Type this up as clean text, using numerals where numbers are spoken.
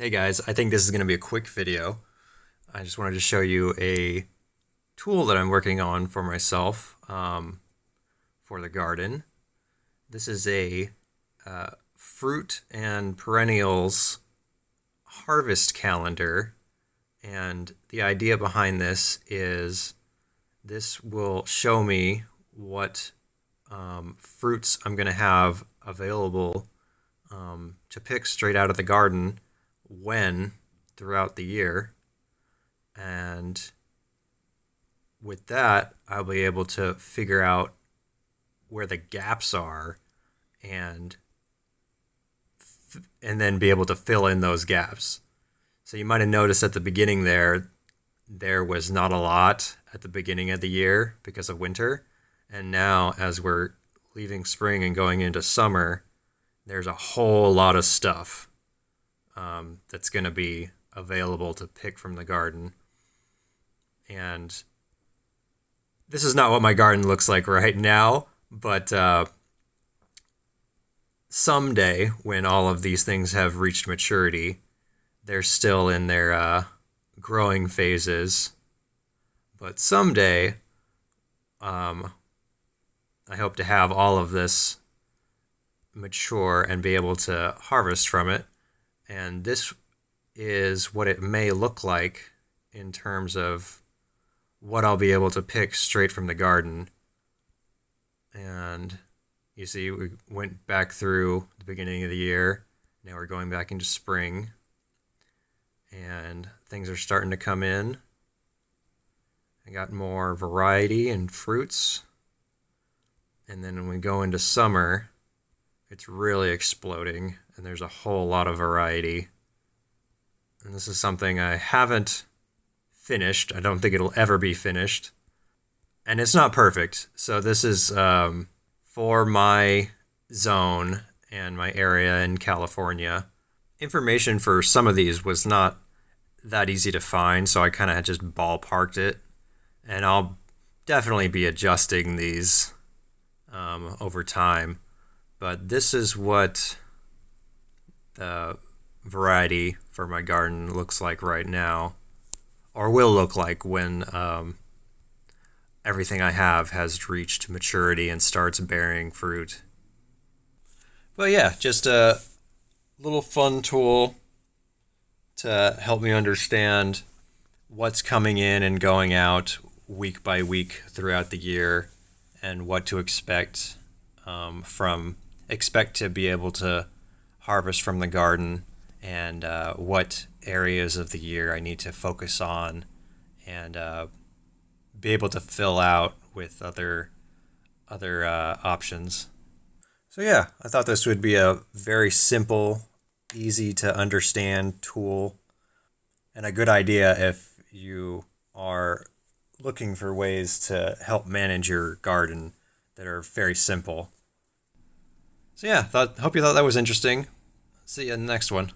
Hey guys, I think this is going to be a quick video. I just wanted to show you a tool that I'm working on for myself for the garden. This is a fruit and perennials harvest calendar, and the idea behind this is this will show me what fruits I'm going to have available to pick straight out of the garden when throughout the year. And with that, I'll be able to figure out where the gaps are and and then be able to fill in those gaps. So you might have noticed at the beginning there was not a lot at the beginning of the year because of winter. And now as we're leaving spring and going into summer, there's a whole lot of stuff that's going to be available to pick from the garden. And this is not what my garden looks like right now, but someday when all of these things have reached maturity, they're still in their growing phases. But someday, I hope to have all of this mature and be able to harvest from it. And this is what it may look like in terms of what I'll be able to pick straight from the garden. And you see, we went back through the beginning of the year. Now we're going back into spring. And things are starting to come in. I got more variety and fruits. And then when we go into summer, it's really exploding, and there's a whole lot of variety. And this is something I haven't finished. I don't think it'll ever be finished. And it's not perfect. So this is for my zone and my area in California. Information for some of these was not that easy to find, so I kind of just ballparked it. And I'll definitely be adjusting these over time. But this is what the variety for my garden looks like right now, or will look like when everything I have has reached maturity and starts bearing fruit. But yeah, just a little fun tool to help me understand what's coming in and going out week by week throughout the year, and what to expect expect to be able to harvest from the garden, and what areas of the year I need to focus on and be able to fill out with other options. So yeah, I thought this would be a very simple, easy to understand tool, and a good idea if you are looking for ways to help manage your garden that are very simple. So yeah, hope you thought that was interesting. See you in the next one.